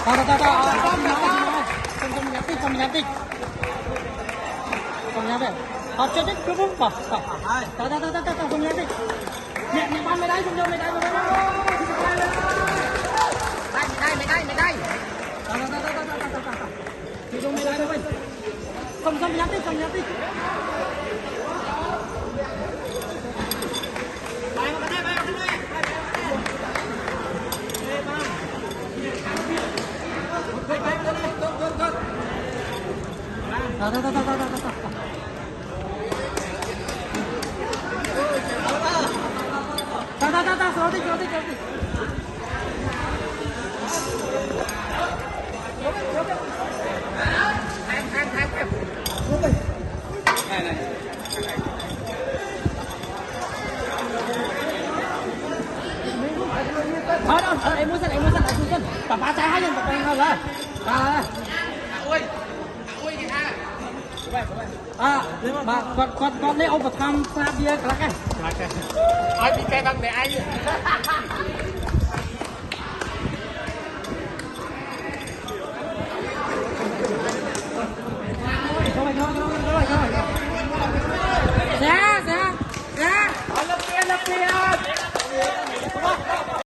không nhắm đi không nhắm đi họ chơi chết cứ bút bỏ không nhắm đi nhẹ nhẹ bắn mày đây không vô mày đây mày đây đi vô mày đây thôi không nhắm đi em muốn sân bà trái hai nhân một bên thôi mà con lấy ông vào thăm xa bia cái ai bị cái bằng để ai